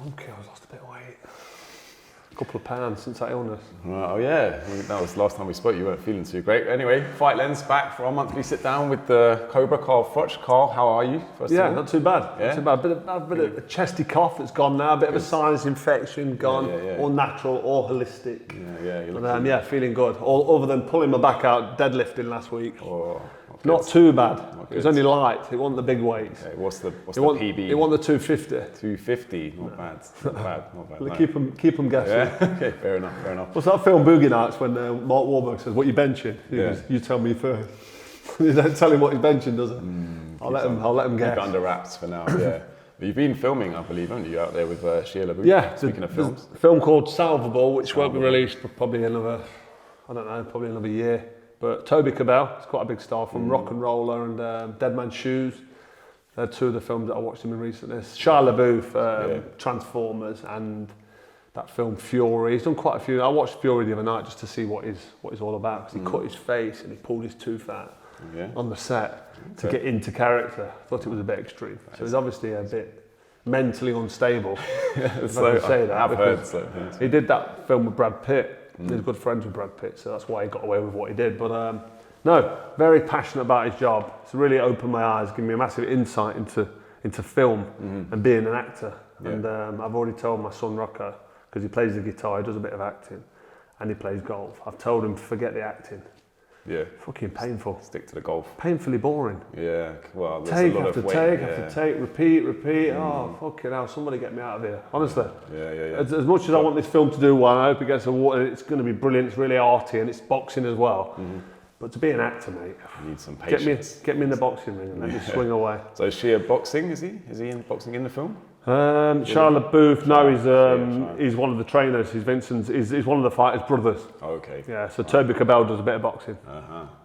Okay, I've lost a bit of weight. A couple of pounds since that illness. Oh yeah, that was the last time we spoke. You weren't feeling too great. Anyway, Fight Lens back for our monthly sit down with the Cobra, Carl Froch. Carl, how are you? First of all? Not too bad. Not too bad. A bit of a chesty cough that's gone now. A bit of a sinus infection gone. All natural, all holistic. Yeah, feeling good. All other than pulling my back out deadlifting last week. Oh, not too bad. It was only light. It wasn't the big weights. Okay, what's the PB? It wasn't the 250. 250. Not bad. Not bad. No. Keep them guessing. Yeah. Okay. Fair enough. What's that film Boogie Nights when Mark Wahlberg says, "What you benching?" You tell me first. You don't tell him what he's benching, does it? I'll let him guess. Keep it under wraps for now. Yeah. You've been filming, I believe, haven't you, out there with Sheila Booth? Yeah. Speaking of films, a film called Salvable, which won't be released for probably another year. But Toby Cabell is quite a big star from Rock and Roller and Dead Man's Shoes. They're two of the films that I watched him in recently. Shia LaBeouf, Transformers, and that film Fury. He's done quite a few. I watched Fury the other night just to see what he's all about, because he cut his face and he pulled his tooth out on the set to get into character. I thought it was a bit extreme. So he's obviously a bit mentally unstable. I've heard so. He did that film with Brad Pitt. He's good friends with Brad Pitt, so that's why he got away with what he did. But no, very passionate about his job. It's really opened my eyes, given me a massive insight into film and being an actor. Yeah. And I've already told my son Rocco, because he plays the guitar, he does a bit of acting, and he plays golf. I've told him, forget the acting. Yeah. Fucking painful. Stick to the golf. Painfully boring. Yeah. Well, there's take a lot after of weight, take after take, repeat. Oh, fucking hell, somebody get me out of here. Honestly. Yeah. As much as I want this film to do well, I hope it gets award, it's going to be brilliant, it's really arty, and it's boxing as well. But to be an actor, mate, you need some patience. Get me in the boxing ring and let me swing away. So is she a boxing? Is he in boxing in the film? Shia LaBeouf, he's one of the trainers. He's Vincent's. He's one of the fighters' brothers. Oh, okay. Yeah. So Toby Cabell does a bit of boxing.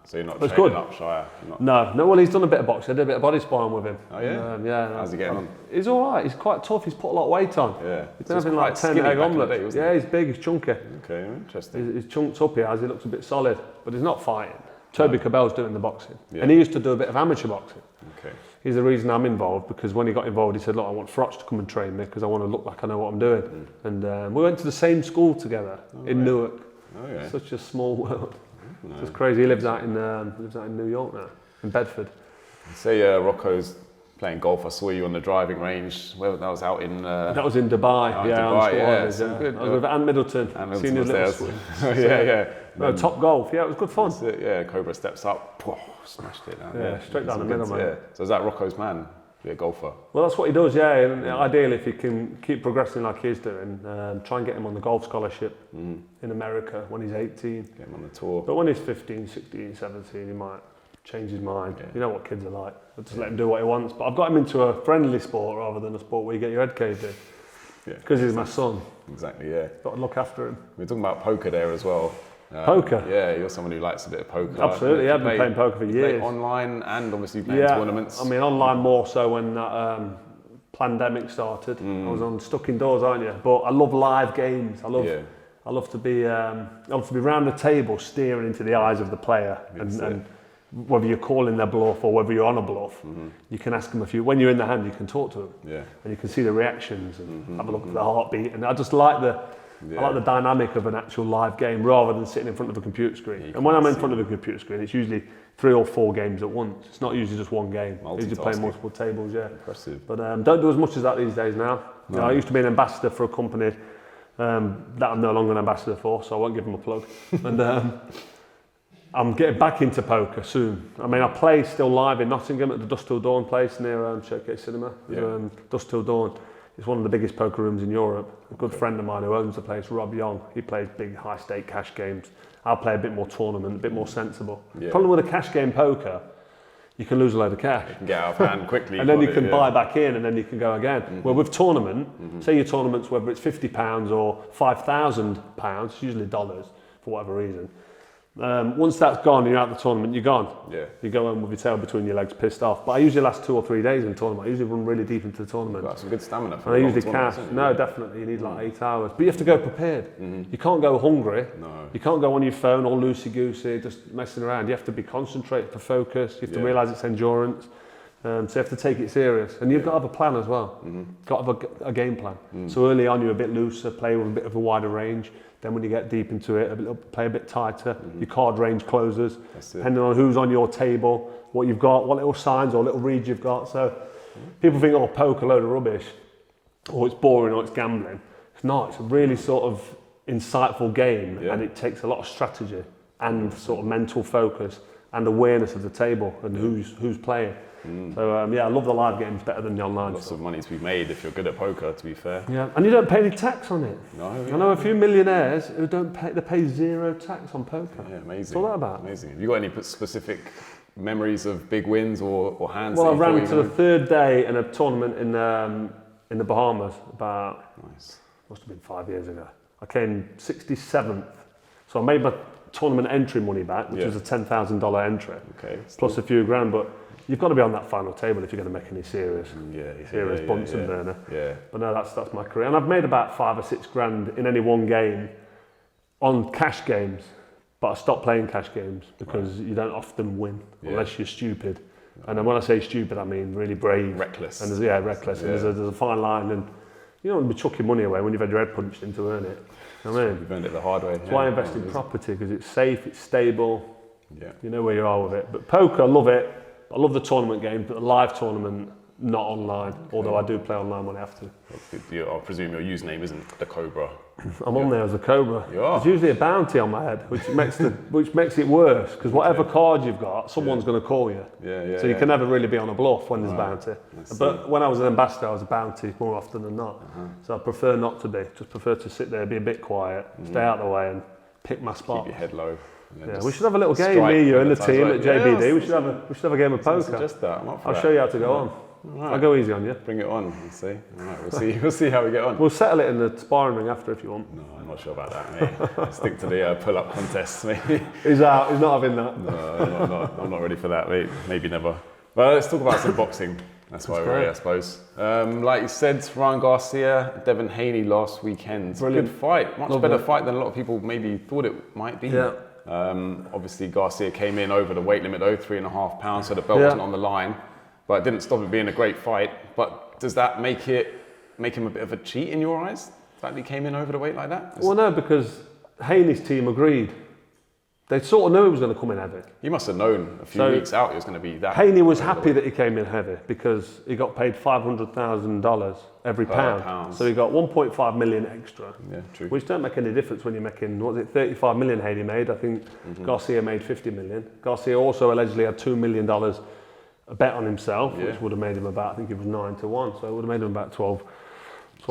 So you're not training up Shia? No. Well, he's done a bit of boxing. I did a bit of body sparring with him. Oh yeah. Yeah. How's he getting on? He's all right. He's quite tough. He's put a lot of weight on. Yeah. He's been having like 10 egg omelets. Yeah, he's big. He's chunky. Okay, interesting. He's chunked up. He looks a bit solid, but he's not fighting. Toby Cabell's doing the boxing, and he used to do a bit of amateur boxing. Okay. He's the reason I'm involved, because when he got involved, he said, "Look, I want Froch to come and train me because I want to look like I know what I'm doing." And we went to the same school together in Newark. Oh yeah. Such a small world. No. It's crazy. He lives out in New York now, in Bedford. Say Rocco's playing golf. I saw you on the driving range. Where that was out in. That was in Dubai. Dubai. Good. I was with Anne Middleton. Seen his little swing. Yeah. No, top golf. Yeah, it was good fun. Yeah, Cobra steps up, smashed it down. Straight down the middle, man. Yeah. So is that Rocco's man? Be a golfer? Well, that's what he does, yeah. And ideally, if he can keep progressing like he's doing, try and get him on the golf scholarship in America when he's 18. Get him on the tour. But when he's 15, 16, 17, he might change his mind. Yeah. You know what kids are like. Just let him do what he wants. But I've got him into a friendly sport rather than a sport where you get your head caved in. Yeah. Because he's my son. Exactly, yeah. Got to look after him. We're talking about poker there as well. Poker? Yeah, you're someone who likes a bit of poker. Absolutely, I've been playing poker for years. Online and obviously playing tournaments. I mean, online more so when that pandemic started. I was stuck indoors, aren't you? But I love live games. I love to be round the table, staring into the eyes of the player, and whether you're calling their bluff or whether you're on a bluff, you can ask them when you're in the hand, you can talk to them, and you can see the reactions and have a look at the heartbeat. And I just like I like the dynamic of an actual live game rather than sitting in front of a computer screen. And when I'm in front of a computer screen, it's usually 3 or 4 games at once. It's not usually just one game. I usually play multiple tables, Impressive. But don't do as much as that these days now. No. I used to be an ambassador for a company that I'm no longer an ambassador for, so I won't give them a plug. And I'm getting back into poker soon. I mean, I play still live in Nottingham at the Dusk Till Dawn place near Showcase Cinema. Dusk Till Dawn. It's one of the biggest poker rooms in Europe. A good friend of mine who owns the place, Rob Young, he plays big high-stake cash games. I'll play a bit more tournament, a bit more sensible. Problem with a cash game poker, you can lose a load of cash. You can get out of hand quickly. And then you can buy back in and then you can go again. Well, with tournament, say your tournament's whether it's £50 or £5,000, usually dollars for whatever reason. Once that's gone, you're out of the tournament, you're gone. Yeah. You go home with your tail between your legs, pissed off. But I usually last 2 or 3 days in tournament. I usually run really deep into the tournament. That's some good stamina for and I usually cash. No, definitely. You need like 8 hours. But you have to go prepared. You can't go hungry. No. You can't go on your phone all loosey-goosey, just messing around. You have to be concentrated for focus. You have to realise it's endurance. So you have to take it serious, and you've got to have a plan as well. Got to have a game plan. So early on, you're a bit looser, play with a bit of a wider range. Then when you get deep into it, play a bit tighter. Your card range closes, depending on who's on your table, what you've got, what little signs or little reads you've got. So people think, oh, poker, load of rubbish, or it's boring, or it's gambling. It's not. It's a really sort of insightful game, and it takes a lot of strategy and sort of mental focus and awareness of the table and who's playing. So I love the live games better than the online Lots stuff. of money to be made if you're good at poker, to be fair. Yeah, and you don't pay any tax on it. No, I know a few millionaires who don't pay. They pay zero tax on poker. Yeah, amazing. What's all that about? Amazing. Have you got any specific memories of big wins or hands? Well, I that you ran to the third day in a tournament in the Bahamas about must have been 5 years ago. I came 67th, so I made my tournament entry money back, which was a $10,000 entry, plus a few grand. But you've got to be on that final table if you're going to make any serious Bunsen burner. Yeah. But no, that's my career, and I've made about 5 or 6 grand in any one game on cash games. But I stopped playing cash games because you don't often win unless you're stupid. And then when I say stupid, I mean really brave, reckless. And reckless. And there's a fine line, and you don't want to be chucking money away when you've had your head punched in to earn it. You know what I mean? You've earned it the hard way. That's why I invest in property, because it's safe, it's stable. Yeah. You know where you are with it. But poker, I love it. I love the tournament games, but the live tournament, not online. Although I do play online when I have to. I presume your username isn't the Cobra. I'm on there as a Cobra. There's usually a bounty on my head, which makes it worse, because whatever card you've got, someone's going to call you. So you can never really be on a bluff when there's bounty. But when I was an ambassador, I was a bounty more often than not. So I prefer not to be. Just prefer to sit there, be a bit quiet, stay out of the way, and pick my spot. Keep your head low. Yeah, we should have a little game, me, you, and the team at JBD. We should have a game of poker. I'll show you how to go on. Right. I'll go easy on you. Bring it on. We'll see. All right, we'll see how we get on. We'll settle it in the sparring ring after if you want. No, I'm not sure about that, mate. Stick to the pull-up contests, maybe. He's out. He's not having that. No, I'm not ready for that, mate. Maybe never. But let's talk about some boxing. That's why we're here, I suppose. Like you said, Ryan Garcia, Devin Haney last weekend. Brilliant. Good fight. Much better fight than a lot of people maybe thought it might be. Yeah. Obviously, Garcia came in over the weight limit though, 3.5 pounds, so the belt wasn't on the line. But it didn't stop it being a great fight. But does that make him a bit of a cheat in your eyes? The fact that he came in over the weight like that? Well, no, because Haney's team agreed. They sort of knew he was going to come in heavy. He must have known a few weeks out he was going to be that. Haney was happy that he came in heavy because he got paid $500,000 every pound. So he got 1.5 million extra. Yeah, true. Which don't make any difference when you're making, what was it, 35 million Haney made. I think Garcia made 50 million. Garcia also allegedly had $2 million a bet on himself, which would have made him about, I think it was 9-1, so it would have made him about 12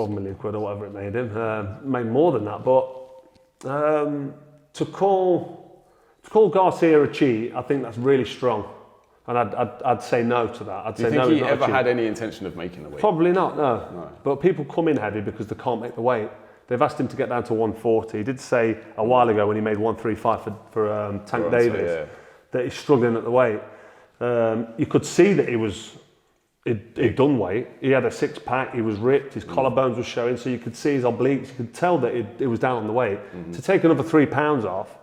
million quid or whatever it made him. Made more than that, but to call Garcia a cheat, I think that's really strong, and I'd say no to that. Do you think he ever had any intention of making the weight? Probably not, no. But people come in heavy because they can't make the weight. They've asked him to get down to 140. He did say a while ago when he made 135 for Tank Davis that he's struggling at the weight. You could see that he'd done weight. He had a six-pack, he was ripped, his collarbones were showing, so you could see his obliques, you could tell that it was down on the weight. To take another 3 pounds off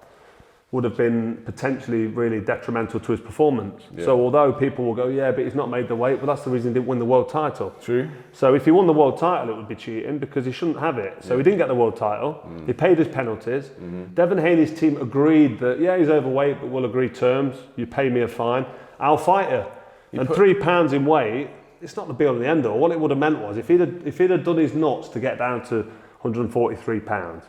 would have been potentially really detrimental to his performance. So although people will go, yeah, but he's not made the weight, well, that's the reason he didn't win the world title. True. So if he won the world title, it would be cheating because he shouldn't have it. So he didn't get the world title, he paid his penalties. Devin Haney's team agreed that, yeah, he's overweight, but we'll agree terms, you pay me a fine, I'll fight her. And 3 pounds in weight, it's not the be all and the end all. What it would have meant was if he'd have done his nuts to get down to 143 pounds,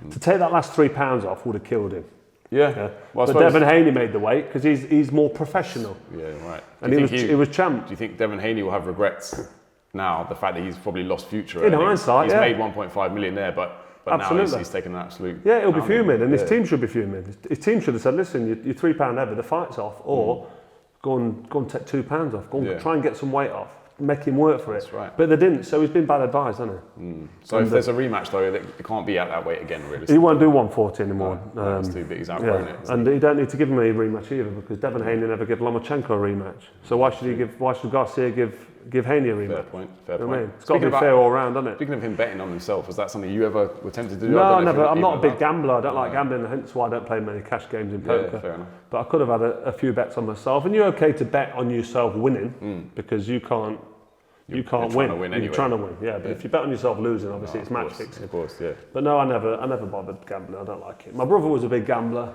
to take that last 3 pounds off would have killed him. Yeah. Well, but Devin Haney made the weight because he's more professional. Yeah, right. And he was champ. Do you think Devin Haney will have regrets now? The fact that he's probably lost future. In hindsight, he's made 1.5 million there, but now he's taken an absolute. Yeah, he'll be fuming, and his team should be fuming. His team should have said, "Listen, you're 3 pound heavy. The fight's off, or go and take 2 pounds off. Go and try and get some weight off. Make him work for it." That's right. But they didn't, so he's been bad advised, hasn't he? So if there's a rematch though, it can't be at that weight again, really. He won't do 140 anymore. It's too big. He's outgrown it. And you don't need to give him a rematch either because Devin Haney never gave Lomachenko a rematch. So why should Garcia give give Haney a rematch. Fair point. Fair point. I mean, it's got to be fair all round, hasn't it? Speaking of him betting on himself, was that something you ever were tempted to do? No, never. I'm not a big gambler. I don't like gambling. Hence why I don't play many cash games in poker. Yeah, fair enough. But I could have had a few bets on myself. And you're okay to bet on yourself winning because you can't win. You're trying to win. Yeah, but if you bet on yourself losing, obviously it's match fixing. Of course, yeah. But no, I never bothered gambling. I don't like it. My brother was a big gambler,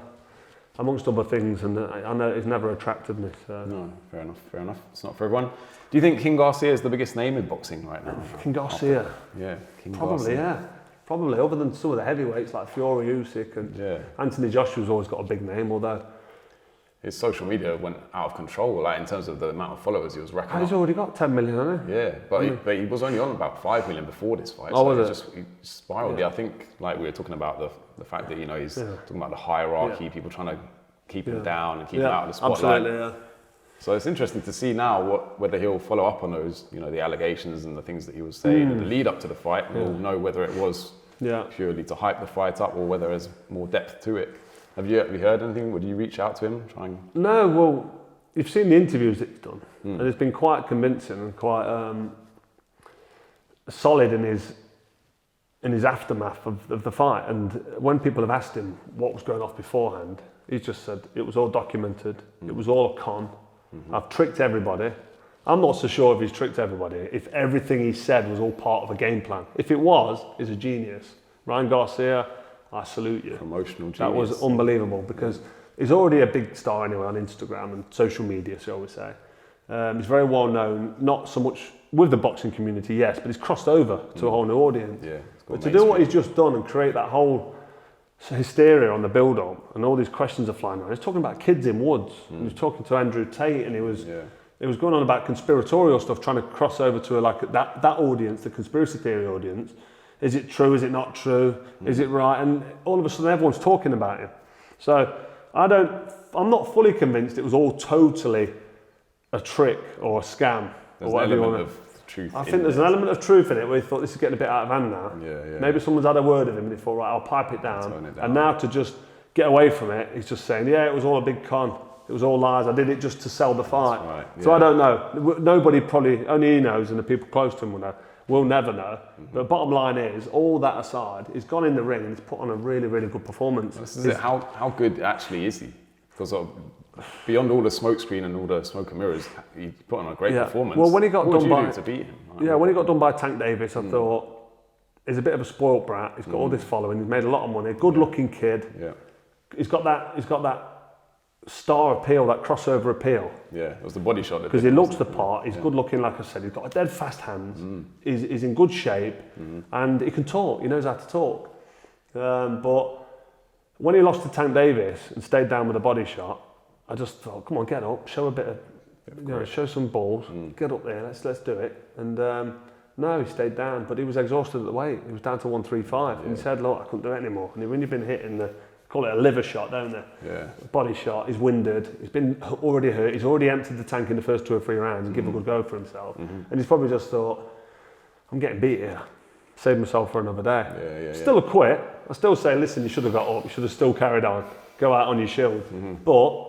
amongst other things, and I know it's never attracted me. So. No, fair enough. It's not for everyone. Do you think King Garcia is the biggest name in boxing right now? King Garcia? King Probably, Garcia. yeah. Probably, other than some of the heavyweights like Fury, Usyk, and Anthony Joshua's always got a big name, although his social media went out of control, like in terms of the amount of followers he was racking up. He's already got 10 million, hasn't he? Yeah, but he was only on about 5 million before this fight. Oh, so was it? He spiraled. Yeah. I think, like we were talking about the fact that he's talking about the hierarchy, people trying to keep him down and keep him out of the spotlight. Absolutely, yeah. So it's interesting to see now whether he'll follow up on those, the allegations and the things that he was saying in the lead up to the fight, and we'll know whether it was purely to hype the fight up or whether there's more depth to it. Have you heard anything? Would you reach out to him? No, well, you've seen the interviews that he's done, and it's been quite convincing and quite solid in his aftermath of the fight. And when people have asked him what was going off beforehand, he's just said it was all documented, it was all a con. I've tricked everybody. I'm not so sure if he's tricked everybody, if everything he said was all part of a game plan. If it was, he's a genius. Ryan Garcia, I salute you. Promotional genius. That was unbelievable because he's already a big star anyway on Instagram and social media, shall we say. He's very well known, not so much with the boxing community, yes, but he's crossed over to a whole new audience. Yeah, but to do what he's just done and create that whole hysteria on the build-up and all these questions are flying around. He's talking about kids in woods. And he was talking to Andrew Tate and he was going on about conspiratorial stuff, trying to cross over to that audience, the conspiracy theory audience. Is it true? Is it not true? Is it right? And all of a sudden everyone's talking about him. So I'm not fully convinced it was all totally a trick or a scam. There's or an element of truth. I think there's an element of truth in it where he thought this is getting a bit out of hand now. Maybe someone's had a word of him and he thought, right, I'll pipe it down. And now to just get away from it, he's just saying, it was all a big con. It was all lies. I did it just to sell the fight. Right, so I don't know. Nobody probably, only he knows and the people close to him will know. We'll never know. But bottom line is, all that aside, he's gone in the ring and he's put on a really, really good performance. This is it. How good actually is he? Because beyond all the smoke screen and all the smoke and mirrors, he put on a great performance. Well, when he got what done would by you do to beat him? when he got done by Tank Davis, I thought he's a bit of a spoilt brat. He's got all this following. He's made a lot of money. Good-looking kid. Yeah. He's got that star appeal, that crossover appeal. Yeah, it was the body shot. Because he looks the part. He's good looking, like I said. He's got a dead fast hands. He's in good shape, and he can talk. He knows how to talk. But when he lost to Tank Davis and stayed down with a body shot, I just thought, come on, get up, show a bit of, show some balls, get up there, let's do it. And no, he stayed down, but he was exhausted at the weight. He was down to 135, and he said, look, I couldn't do it anymore. And when you've been hitting call it a liver shot, don't they? Yeah. Body shot, he's winded, he's been already hurt, he's already emptied the tank in the first 2 or 3 rounds and give a good go for himself. And he's probably just thought, I'm getting beat here. Save myself for another day. Still a quit. I still say, listen, you should have got up, you should have still carried on, go out on your shield. But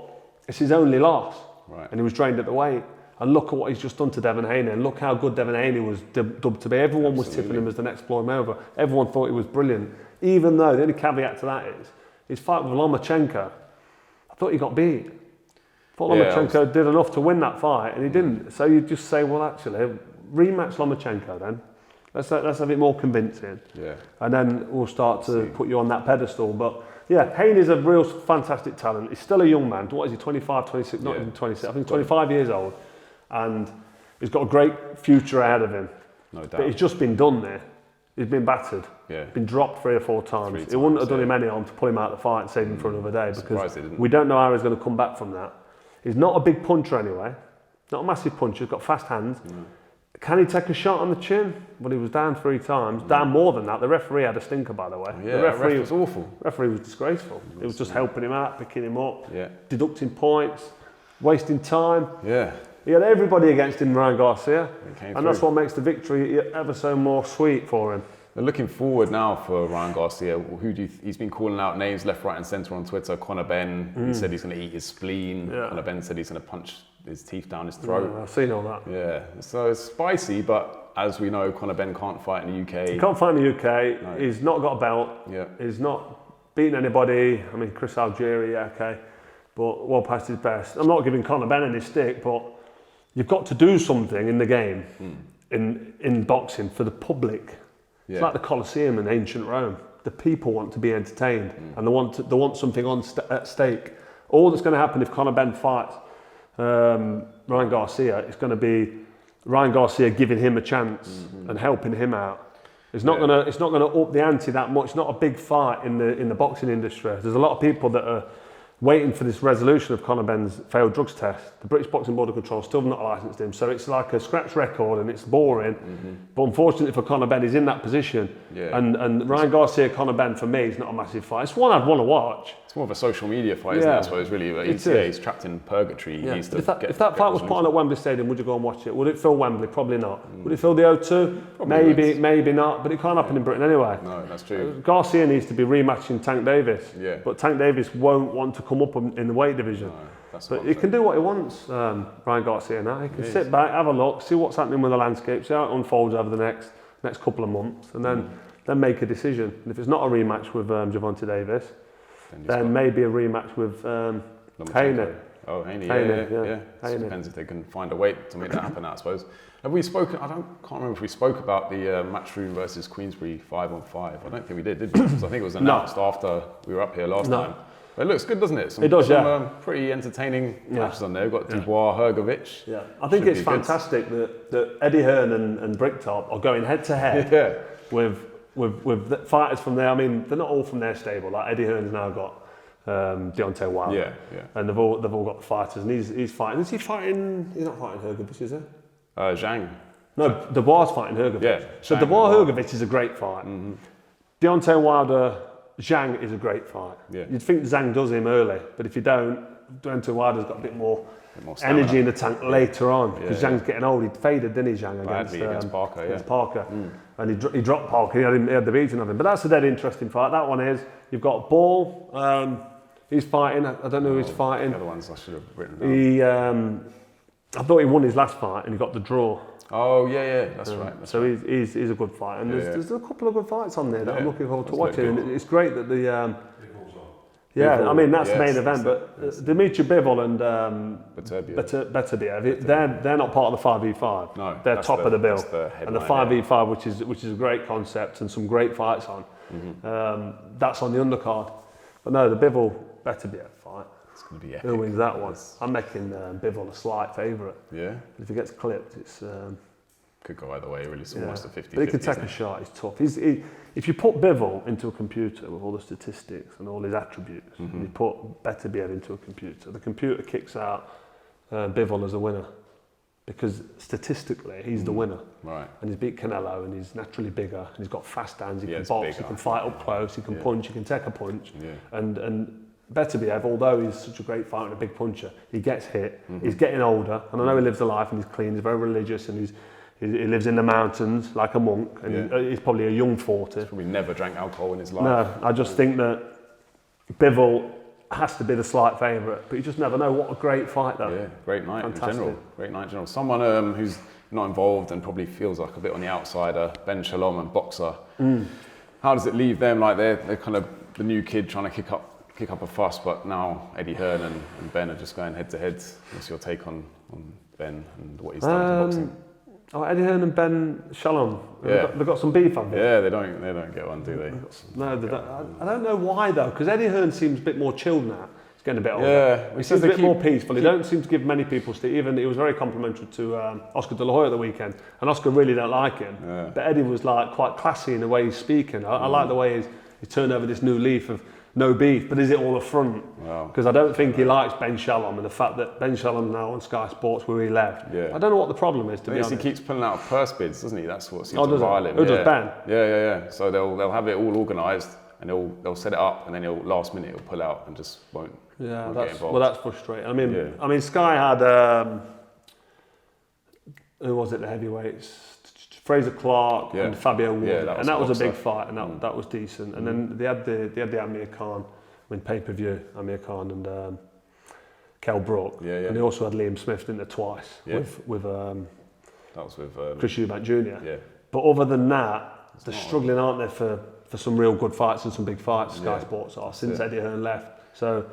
it's his only loss. Right. And he was drained at the weight. And look at what he's just done to Devin Haney. And look how good Devin Haney was dubbed to be. Everyone was tipping him as the next Floyd Mayweather. Everyone thought he was brilliant. Even though, the only caveat to that is, his fight with Lomachenko, I thought he got beat. I thought Lomachenko did enough to win that fight, and he didn't. So you just say, well, actually, rematch Lomachenko then. Let's have it more convincing. Yeah. And then we'll start to put you on that pedestal. But yeah, Haney's a real fantastic talent. He's still a young man. What is he, 25, 26, not even 26. I think 25 years old. And he's got a great future ahead of him. No doubt. But he's just been done there. He's been battered. Yeah. Been dropped 3 or 4 times. It wouldn't have done him any harm to pull him out of the fight and save him for another day, because we don't know how he's going to come back from that. He's not a big puncher anyway. Not a massive puncher. He's got fast hands. Can he take a shot on the chin? Well, he was down 3 times. Down more than that. The referee had a stinker, by the way. Yeah, the referee was awful. The referee was disgraceful. He was just helping him out, picking him up, deducting points, wasting time. Yeah. He had everybody against him, Ryan Garcia. And that's what makes the victory ever so more sweet for him. And looking forward now for Ryan Garcia, he's been calling out names left, right and centre on Twitter. Conor Benn, he said he's going to eat his spleen. Conor Benn said he's going to punch his teeth down his throat. Yeah, I've seen all that. Yeah, so it's spicy, but as we know, Conor Benn can't fight in the UK. He can't fight in the UK. No. He's not got a belt. Yeah. He's not beaten anybody. I mean, Chris Algieri, yeah, okay, but well past his best. I'm not giving Conor Benn any stick, but you've got to do something in the game, in boxing for the public. Yeah. It's like the Colosseum in ancient Rome. The people want to be entertained, and they want something at stake. All that's going to happen if Conor Benn fights Ryan Garcia, it's going to be Ryan Garcia giving him a chance and helping him out. It's not going to up the ante that much. It's not a big fight in the boxing industry. There's a lot of people that are waiting for this resolution of Conor Benn's failed drugs test. The British Boxing Board of Control still not licensed him, so it's like a scratch record and it's boring. But unfortunately for Conor Benn, he's in that position. Yeah. And Ryan Garcia, Conor Benn, for me, is not a massive fight. It's one I'd want to watch. It's more of a social media fight, isn't it? I suppose, really. He's trapped in purgatory. Yeah. If that fight was put on at Wembley Stadium, would you go and watch it? Would it fill Wembley? Probably not. Would it fill the O2? Probably maybe not. But it can't happen in Britain anyway. No, that's true. Garcia needs to be rematching Tank Davis. Yeah. But Tank Davis won't want to come up in the weight division. No, but he can do what he wants, Ryan Garcia now. He can sit back, have a look, see what's happening with the landscape, see how it unfolds over the next couple of months, and then make a decision. And if it's not a rematch with Gervonta Davis, then maybe a rematch with Haney. Oh, Haney, yeah. It depends if they can find a weight to make that happen, I suppose. Have we spoken? Can't remember if we spoke about the Matchroom versus Queensbury 5-on-5. I don't think we did we? Because I think it was announced after we were up here last time. But it looks good, doesn't it? It does, some pretty entertaining matches on there. We've got Dubois, Hergovic. Yeah, I think it's fantastic that Eddie Hearn and Bricktop are going head to head with fighters from there. I mean, they're not all from their stable. Like Eddie Hearn's now got Deontay Wilder, and they've all got the fighters, and he's fighting. Is he fighting? He's not fighting Hergovic, is he? Zhang. No, Dubois fighting Hergovic. Yeah, so Dubois Hergovic is a great fight. Deontay Wilder. Zhang is a great fight. Yeah. You'd think Zhang does him early, but if you don't, Deontay Wilder's got a bit more energy in the tank later on, because Zhang's getting old. He faded, didn't he, Zhang, against Parker, against Parker. And he dropped Parker, he had the beating of him. But that's a dead interesting fight. That one is, you've got Ball, he's fighting, I don't know who he's fighting. The other ones I should have written down. I thought he won his last fight and he got the draw. Oh yeah, that's right. So he's a good fight, and there's a couple of good fights on there that I'm looking forward to watching. And it's great that the I mean that's the main event, but Dimitri Bivol and Beterbiev, they're not part of the 5v5. No, they're top of the bill, and the 5v5, which is a great concept and some great fights on. That's on the undercard, but no, the Bivol Beterbiev fight. It's going to be epic. Who wins that one? I'm making Bivol a slight favourite. Yeah. If he gets clipped, it's could go either way. Really, it's almost a 50-50. But he can take a shot. He's tough. If you put Bivol into a computer with all the statistics and all his attributes, and you put Beterbiev into a computer, the computer kicks out Bivol as a winner, because statistically he's the winner. Right. And he's beat Canelo, and he's naturally bigger, and he's got fast hands. He can box. He can fight up close. He can punch. He can take a punch. Yeah. And Beterbiev, although he's such a great fighter and a big puncher, he gets hit. He's getting older, and I know he lives a life and he's clean. He's very religious, and he lives in the mountains like a monk, and he's probably a young 40. He's probably never drank alcohol in his life. No, I just think that Bivol has to be the slight favourite, but you just never know. What a great fight, though. Yeah, great night in general. Great night in general. Someone who's not involved and probably feels like a bit on the outsider, Ben Shalom and Boxer. How does it leave them? Like they're kind of the new kid trying to kick up a fuss, but now Eddie Hearn and Ben are just going head to head. What's your take on Ben and what he's done to boxing? Oh, Eddie Hearn and Ben Shalom. They've got some beef, haven't they? Yeah, they don't get one, do they? No, they don't. I don't know why though, because Eddie Hearn seems a bit more chilled now. He's getting a bit older. Yeah, he seems a bit more peaceful. He don't seem to give many people stick. Even he was very complimentary to Oscar De La Hoya at the weekend, and Oscar really don't like him. Yeah. But Eddie was like quite classy in the way he's speaking. I like the way he's turned over this new leaf of no beef, but is it all a front? Because I don't think he likes Ben Shalom, and the fact that Ben Shalom now on Sky Sports where he left. Yeah. I don't know what the problem is, to be honest. He keeps pulling out purse bids, doesn't he? That's what seems to rile him. Who does Ben? Yeah. So they'll have it all organised, and they'll set it up, and then last minute he'll pull out and just won't. Yeah, that's frustrating. I mean, Sky had who was it? The heavyweights. Fraser Clark and Fabio Ward, and that was a big fight, and that was decent. And then they had the Amir Khan, pay-per-view, Amir Khan and Kell Brook. Yeah, yeah. And he also had Liam Smith, didn't they, twice with that was with Chris Eubank Jr. Yeah. But other than that, they're struggling, aren't they, for some real good fights and some big fights, Sky Sports are, since Eddie Hearn left. So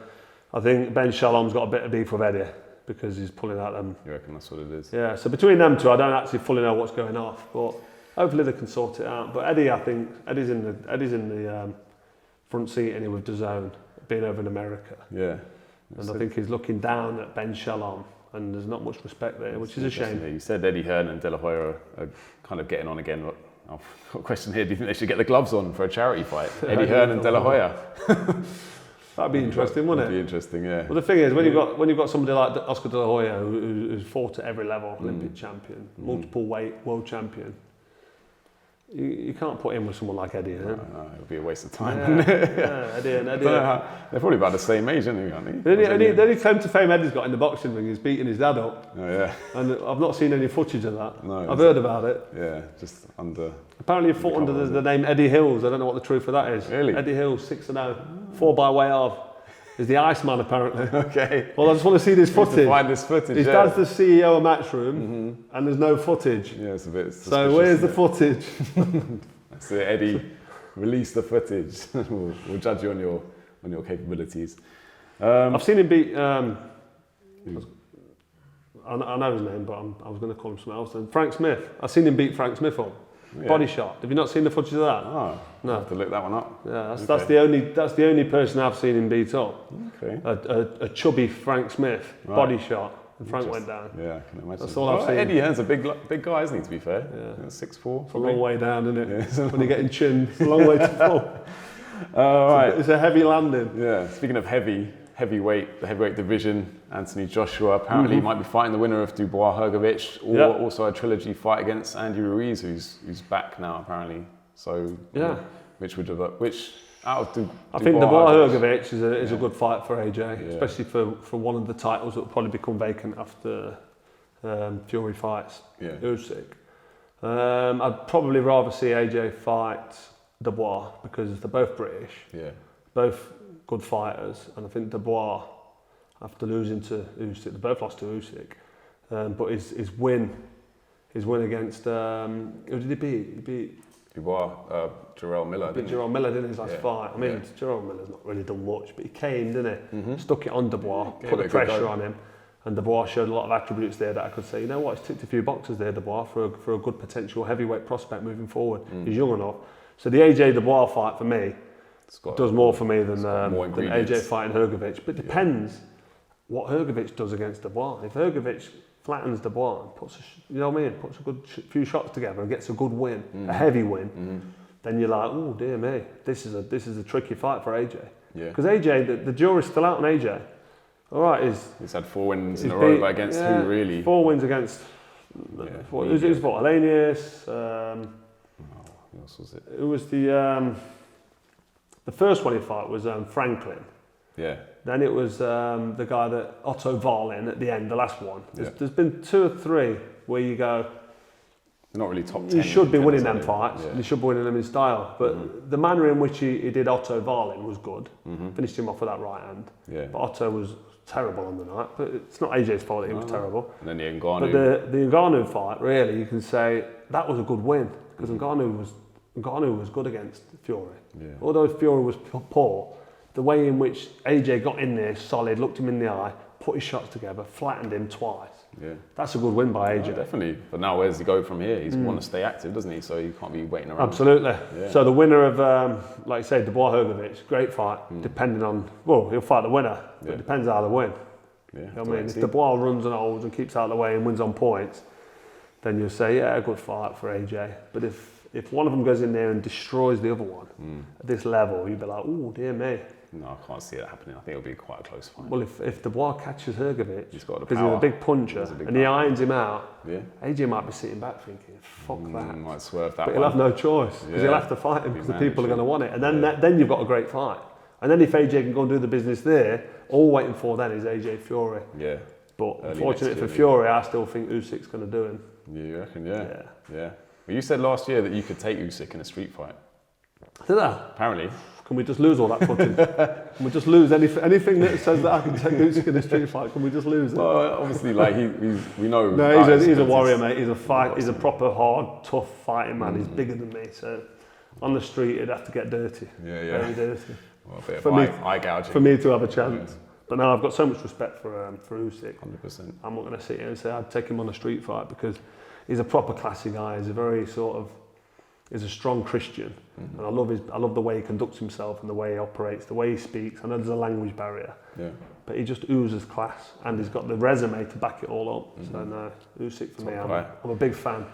I think Ben Shalom's got a bit of beef with Eddie because he's pulling out them. You reckon that's what it is? Yeah, so between them two, I don't actually fully know what's going off, but hopefully they can sort it out. But Eddie, I think, Eddie's in the front seat anyway with DAZN, being over in America. Yeah. And I think he's looking down at Ben Shalom, and there's not much respect there, which is a shame. You said Eddie Hearn and De La Hoya are kind of getting on again. I've got a question here. Do you think they should get the gloves on for a charity fight? Eddie Hearn and De La Hoya. That'd be interesting, wouldn't it? That'd be interesting, yeah. Well, the thing is, when you've got somebody like Oscar De La Hoya who's fought at every level, Olympic champion, multiple weight world champion, you can't put him with someone like Eddie Hearn. No, it would be a waste of time. Eddie. They're probably about the same age, aren't they? The only claim to fame Eddie's got in the boxing ring is beating his dad up. Oh, yeah. And I've not seen any footage of that. No, I've heard about it. Yeah, just under. Apparently he fought under the name Eddie Hills. I don't know what the truth of that is. Really? Eddie Hills, 6-0, 4 by way of. Is the Iceman apparently. Okay. Well, I just want to see this footage. To find this footage. His dad's the CEO of Matchroom, and there's no footage. Yeah, it's a bit suspicious. So where's the footage? So Eddie, release the footage. we'll judge you on your capabilities. I've seen him beat. I know his name, but I was going to call him something else. And Frank Smith. I've seen him beat Frank Smith on body shot. Have you not seen the footage of that? Oh, no. I'll have to look that one up. Yeah, that's the only person I've seen him beat up. Okay. A chubby Frank Smith body shot, and Frank went down. Yeah, I can imagine. That's all I've seen. Eddie Hearn's a big guy, isn't he? To be fair, yeah, 6'4". It's a long way down, isn't it? Yeah. When you're getting chinned, it's a long way to fall. Right. It's a heavy landing. Yeah. Speaking of heavyweight, the heavyweight division, Anthony Joshua apparently might be fighting the winner of Dubois Hrgovic, or also a trilogy fight against Andy Ruiz, who's back now apparently. So which out of Dubois, I think Dubois Hrgovic is a good fight for AJ, especially for one of the titles that will probably become vacant after Fury fights Usyk. I'd probably rather see AJ fight Dubois because they're both British, both good fighters, and I think Dubois, after losing to Usyk, they both lost to Usyk, but his win against who did he beat? He beat Dubois, Jarrell Miller. Beat Jarrell Miller, didn't he, his last fight? I mean, Jarrell Miller's not really done much, but he came, didn't he? Stuck it on Dubois, put the pressure on him, and Dubois showed a lot of attributes there that I could say, you know what, he's ticked a few boxes there, Dubois, for a good potential heavyweight prospect moving forward. He's young enough. So the AJ Dubois fight for me does more for me than AJ fighting Hrgovic. But it depends what Hrgovic does against Dubois. If Hrgovic flattens Dubois and puts a good few shots together and gets a good win, a heavy win, then you're like, oh dear me, this is a tricky fight for AJ. Because AJ, the jury's still out on AJ. All right, he's had 4 wins in a row, but against who really? 4 wins against. Who's what? Alanius. Who else was it? It was the first one he fought was Franklin. Yeah. Then it was the guy that Otto Wallin at the end, the last one. There's been 2 or 3 where you go, they're not really top 10. You should be winning them fights. You should be winning them in style. But the manner in which he did Otto Wallin was good. Finished him off with that right hand. But Otto was terrible on the night. But it's not AJ's fault that he was terrible. And then the Ngannou. But the Ngannou fight, really, you can say that was a good win because Ngannou was good against Fury. Although Fury was poor, the way in which AJ got in there solid, looked him in the eye, put his shots together, flattened him twice. That's a good win by AJ. Definitely. But now where's he go from here? He's want to stay active, doesn't he? So he can't be waiting around. Absolutely. So the winner of, like you say, Dubois Hrgovic, great fight, depending on, well, he'll fight the winner, but it depends how they win. You know what I mean? If Dubois runs and holds and keeps out of the way and wins on points, then you'll say, a good fight for AJ. But if one of them goes in there and destroys the other one at this level, you'd be like, oh, dear me. No, I can't see it happening. I think it'll be quite a close fight. Well, if Dubois catches Hrgovic, because he's a big puncher, and he irons him out, AJ might be sitting back thinking, fuck that. Might swerve that but he'll have no choice, because he'll have to fight him, because the people are going to want it. And then you've got a great fight. And then if AJ can go and do the business there, all waiting for then is AJ Fury. But unfortunately for Fury, I still think Usyk's going to do him. You reckon? Yeah. Well, you said last year that you could take Usyk in a street fight. Did I? Apparently. can we just lose all that footage? Can we just lose anything that says that I can take Usyk in a street fight? Can we just lose it? Well, obviously, like we know. No, he's a warrior, mate. He's a proper hard, tough fighting man. He's bigger than me, so on the street he'd have to get dirty. Yeah. Very dirty. Well, a bit of eye gouging. For me to have a chance. But no, I've got so much respect for Usyk. 100%. I'm not going to sit here and say I'd take him on a street fight because he's a proper classy guy. He's a very he's a strong Christian, and I love the way he conducts himself and the way he operates, the way he speaks. I know there's a language barrier, but he just oozes class, and he's got the resume to back it all up. So no, Usyk for me, I'm a big fan.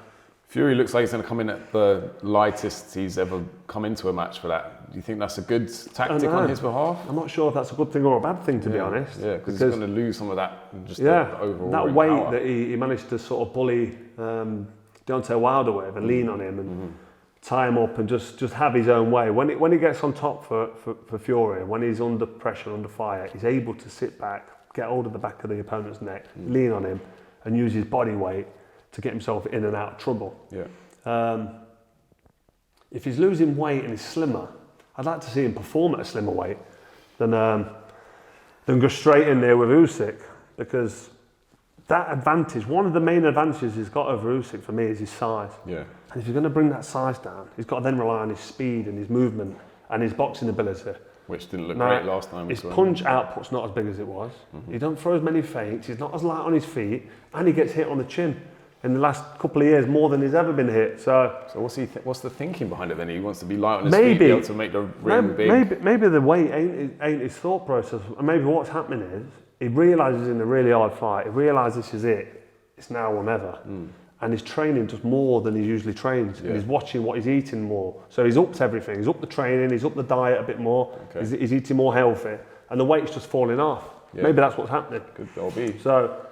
Fury looks like he's going to come in at the lightest he's ever come into a match for that. Do you think that's a good tactic on his behalf? I'm not sure if that's a good thing or a bad thing, to be honest. Yeah, because he's going to lose some of that, the overall that weight power. that he managed to sort of bully Deontay Wilder with and lean on him and tie him up and just have his own way. When he gets on top for Fury, when he's under pressure, under fire, he's able to sit back, get hold of the back of the opponent's neck, lean on him, and use his body weight to get himself in and out of trouble. Yeah. If he's losing weight and he's slimmer, I'd like to see him perform at a slimmer weight than go straight in there with Usyk, because that advantage, one of the main advantages he's got over Usyk for me is his size. Yeah. And if you're going to bring that size down, he's got to then rely on his speed and his movement and his boxing ability. Which didn't look great last time. His punch output's not as big as it was. He don't throw as many feints. He's not as light on his feet, and he gets hit on the chin. In the last couple of years, more than he's ever been hit. So what's the thinking behind it then? He wants to be light on his feet, be able to make the ring big. Maybe the weight ain't his thought process. And maybe what's happening is he realises in a really hard fight, he realises this is it. It's now or never. And he's training just more than he usually trains. And he's watching what he's eating more. So he's upped everything. He's upped the training, he's upped the diet a bit more. Okay. He's eating more healthy. And the weight's just falling off. Yeah. Maybe that's what's happening. Could well be. So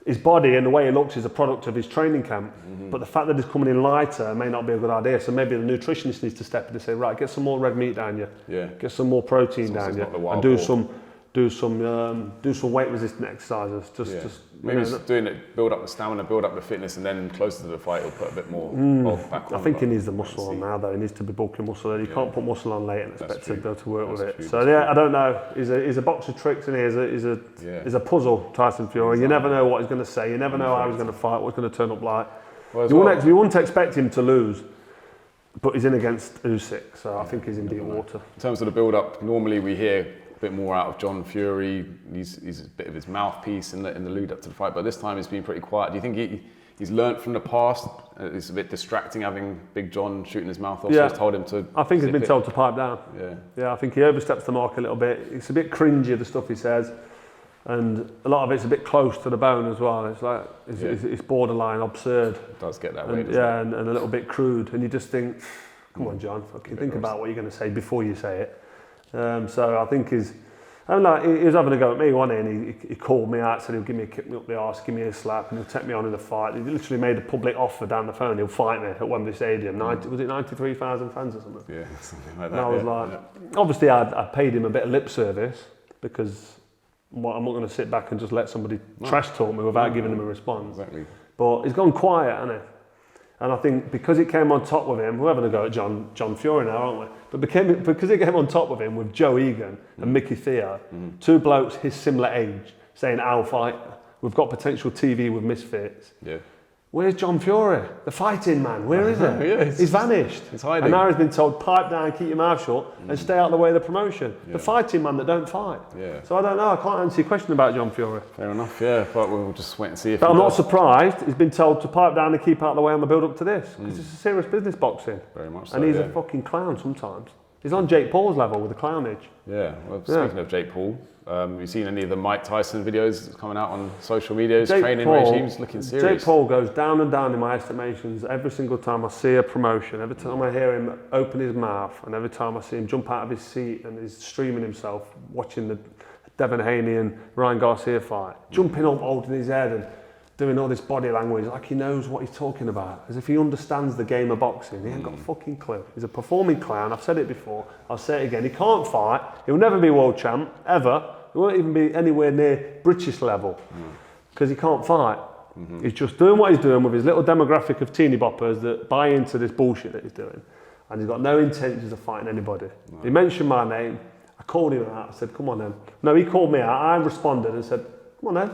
his body and the way he looks is a product of his training camp. But the fact that he's coming in lighter may not be a good idea. So maybe the nutritionist needs to step in and say, right, get some more red meat down you. Yeah. Get some more protein down you. And do some weight resistant exercises. Maybe he's doing it, build up the stamina, build up the fitness, and then closer to the fight he'll put a bit more bulk back on. I think he needs the muscle on now though. He needs to be bulking muscle. You can't put muscle on late and expect to be able to work with it. So I don't know. He's a box of tricks, and he's a puzzle, Tyson Fury. You never know what he's going to say. You never know how he's going to fight. What's going to turn up like. You wouldn't expect him to lose. But he's in against Usyk, so I think he's in deep water. In terms of the build-up, normally we hear a bit more out of John Fury. He's a bit of his mouthpiece in the lead up to the fight, but this time he's been pretty quiet. Do you think he's learnt from the past? It's a bit distracting having Big John shooting his mouth off. So he's told him to. I think he's been told to pipe down. Yeah. I think he oversteps the mark a little bit. It's a bit cringy, the stuff he says, and a lot of it's a bit close to the bone as well. It's like it's borderline absurd. It does get that way. And a little bit crude, and you just think, come on, John, think about what you're going to say before you say it. So I think he was having a go at me, wasn't he? And he called me out, said he'll give me a kick me up the arse, give me a slap, and he'll take me on in a fight. He literally made a public offer down the phone. He'll fight me at Wembley Stadium. Was it 93,000 fans or something? Yeah, something like that. And I was obviously I paid him a bit of lip service because I'm not going to sit back and just let somebody trash talk me without giving him a response. Exactly. But he's gone quiet, hasn't he? And I think because it came on top with him, we're having a go at John Fury now, aren't we? But because it came on top with him with Joe Egan and Mickey Theo, two blokes his similar age, saying, I'll fight. We've got potential TV with misfits. Yeah. Where's John Fury? The fighting man, where is he? He's vanished. He's hiding. And now he's been told, pipe down, keep your mouth shut, and stay out of the way of the promotion. Yeah. The fighting man that don't fight. Yeah. So I don't know, I can't answer your question about John Fury. Fair enough, yeah, but we'll just wait and see if But I'm not surprised he's been told to pipe down and keep out of the way on the build-up to this, because it's a serious business, boxing. Very much so, and he's a fucking clown sometimes. He's on Jake Paul's level with the clownage. Yeah, well, speaking of Jake Paul, have you seen any of the Mike Tyson videos coming out on social media? His training regime's looking serious. Jake Paul goes down and down in my estimations every single time I see a promotion, every time I hear him open his mouth, and every time I see him jump out of his seat and he's streaming himself, watching the Devin Haney and Ryan Garcia fight, jumping up, holding his head and doing all this body language like he knows what he's talking about, as if he understands the game of boxing. He ain't got a fucking clue. He's a performing clown. I've said it before. I'll say it again. He can't fight. He'll never be world champ, ever. He won't even be anywhere near British level because he can't fight. He's just doing what he's doing with his little demographic of teeny boppers that buy into this bullshit that he's doing. and he's got no intentions of fighting anybody. No. He mentioned my name. I called him out. I said, come on then. No, he called me out. I responded and said, come on then.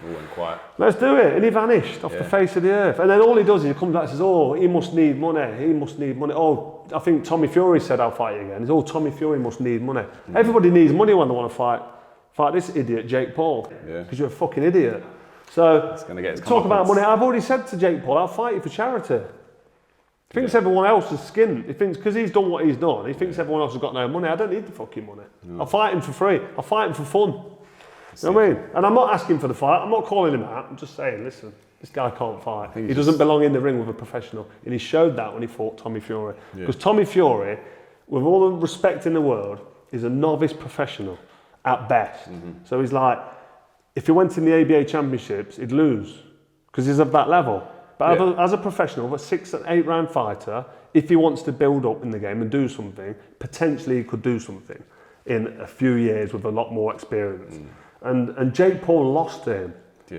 All went quiet. Let's do it. And he vanished off the face of the earth. And then all he does is he comes back and says, oh, he must need money. He must need money. Oh, I think Tommy Fury said I'll fight you again. It's, oh, Tommy Fury must need money. Everybody needs money when they want to fight this idiot, Jake Paul. Yeah. Because you're a fucking idiot. So, it's gonna get talk about money. I've already said to Jake Paul, I'll fight you for charity. He thinks everyone else is skin. He thinks, because he's done what he's done, he thinks everyone else has got no money. I don't need the fucking money. I'll fight him for free. I'll fight him for fun. You know what I mean? And I'm not asking for the fight. I'm not calling him out. I'm just saying, listen, this guy can't fight. He doesn't belong in the ring with a professional. And he showed that when he fought Tommy Fury. Because Tommy Fury, with all the respect in the world, is a novice professional at best. So he's like, if he went in the ABA championships, he'd lose because he's of that level. But as a professional, a 6 and 8 round fighter, if he wants to build up in the game and do something, potentially he could do something in a few years with a lot more experience. And Jake Paul lost to him.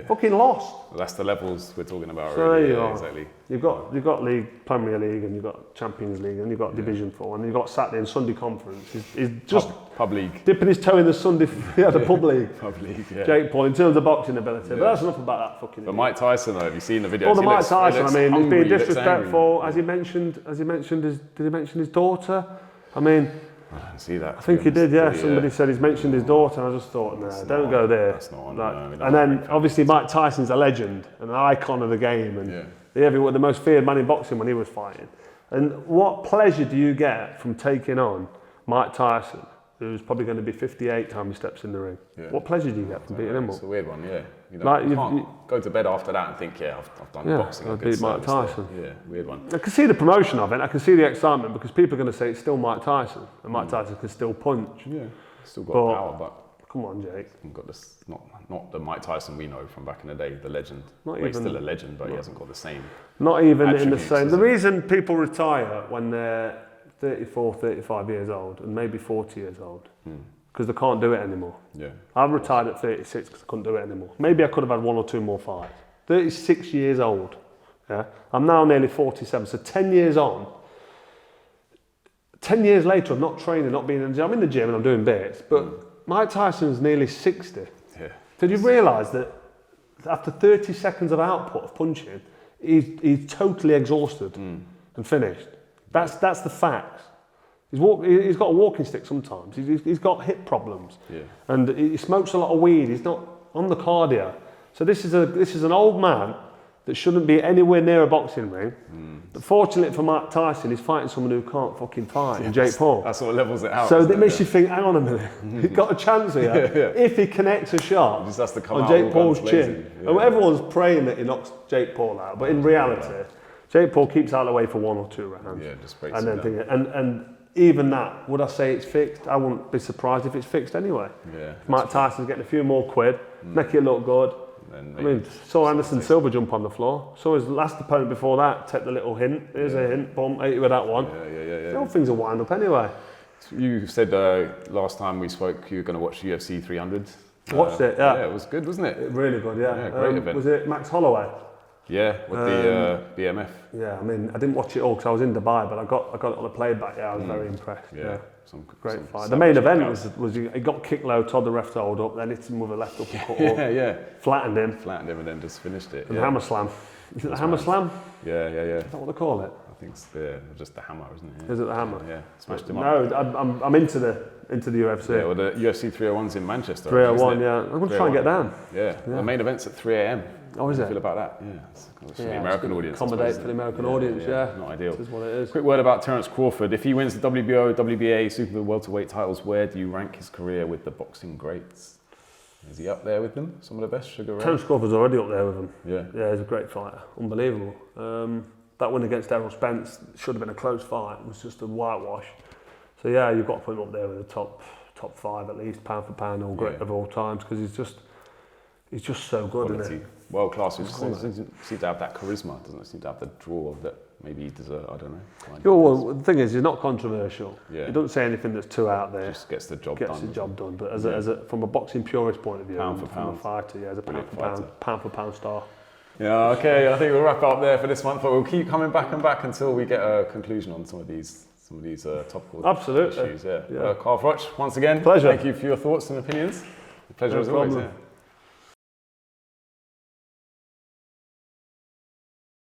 Fucking lost. Well, that's the levels we're talking about. So really. You are. Exactly. You've got League, Premier League, and you've got Champions League, and you've got Division 4, and you've got Saturday and Sunday conference. He's just pub league, dipping his toe in the Sunday. The pub league. Pub league. Jake Paul in terms of boxing ability, but that's enough about that fucking. But Mike Tyson, though, have you seen the video? Oh, the Mike Tyson. I mean, he's being disrespectful. Did he mention his daughter? I mean. I didn't see that. I think he did, yeah. Somebody said he's mentioned his daughter, and I just thought, no, don't go there. That's not on, like, and then, obviously, Mike Tyson's a legend, an icon of the game, and the most feared man in boxing when he was fighting. And what pleasure do you get from taking on Mike Tyson, who's probably going to be 58 time he steps in the ring? What pleasure do you get from beating him up? It's a weird one, You can't go to bed after that and think, I've done boxing. I beat Mike Tyson. Weird one. I can see the promotion of it. I can see the excitement because people are going to say it's still Mike Tyson, and Mike Tyson can still punch. Yeah, still got power, but come on, Jake. Got this, not the Mike Tyson we know from back in the day, the legend. He's still a legend, but he hasn't got the same. Not even in the same. The reason people retire when they're 34, 35 years old, and maybe 40 years old. Because they can't do it anymore. I retired at 36 because I couldn't do it anymore. Maybe I could have had 1 or 2 more fights. 36 years old. I'm now nearly 47, so 10 years on. 10 years later, I'm not training, not being in the gym. I'm in the gym and I'm doing bits, but Mike Tyson's nearly 60. Did you realise that after 30 seconds of output of punching, he's totally exhausted and finished? That's the facts. He's got a walking stick sometimes. He's got hip problems, and he smokes a lot of weed. He's not on the cardio. So this is an old man that shouldn't be anywhere near a boxing ring. But fortunately for Mike Tyson, he's fighting someone who can't fucking fight, in Jake Paul. That's what levels it out. So it makes you think, hang on a minute, he's got a chance here. If he connects a shot he just has to come on Jake Paul's chin. And everyone's praying that he knocks Jake Paul out, but in reality, Jake Paul keeps out of the way for 1 or 2 rounds. Just breaks him down. And even that, would I say it's fixed? I wouldn't be surprised if it's fixed anyway. If Mike Tyson's getting a few more quid, make it look good. I mean, saw Anderson Silva jump on the floor. Saw his last opponent before that take the little hint. Here's a hint, boom, ate you with that one. The whole thing's a wind up anyway. You said last time we spoke you were going to watch UFC 300. Watched it, yeah. Yeah, it was good, wasn't it? Really good, yeah. Great event. Was it Max Holloway? Yeah, with the BMF. Yeah, I mean, I didn't watch it all because I was in Dubai, but I got it on the playback. I was very impressed. Some great fight. The main event was he got kicked low, told the ref to hold up, then hit him with a left uppercut. Flattened him, and then just finished it. And hammer slam. Is it the hammer slam? Yeah. Is that what they call it? I think it's just the hammer, isn't it? Is it the hammer? Yeah, smashed him up. No, I'm into the UFC. Yeah, well, the UFC 301's in Manchester. 301, yeah. I'm going to try and get down. Yeah. The main event's at 3 a.m. Oh, is it? How do you feel about that? It's for the American audience. Accommodate for the American audience, Not ideal. This is what it is. Quick word about Terence Crawford. If he wins the WBO, WBA, Super welterweight titles, where do you rank his career with the boxing greats? Is he up there with them? Some of the best? Sugar Ray? Terence Crawford's already up there with them. Yeah, he's a great fighter. Unbelievable. That win against Errol Spence should have been a close fight. It was just a whitewash. So yeah, you've got to put him up there with the top 5 at least, pound for pound, of all times, because he's just so good, isn't he? World class. He doesn't seem to have that charisma. Doesn't seem to have the draw that maybe he deserves. I don't know. Well, the thing is, he's not controversial. Yeah. He doesn't say anything that's too out there. Just gets the job done. But as from a boxing purist point of view, pound for pound, a fighter, as a pound for pound star. Yeah. Okay. I think we'll wrap up there for this month, but we'll keep coming back until we get a conclusion on some of these some of these topical Absolutely. issues. Yeah. Carl Froch, once again, Pleasure. thank you for your thoughts and opinions. The pleasure as always. Yeah.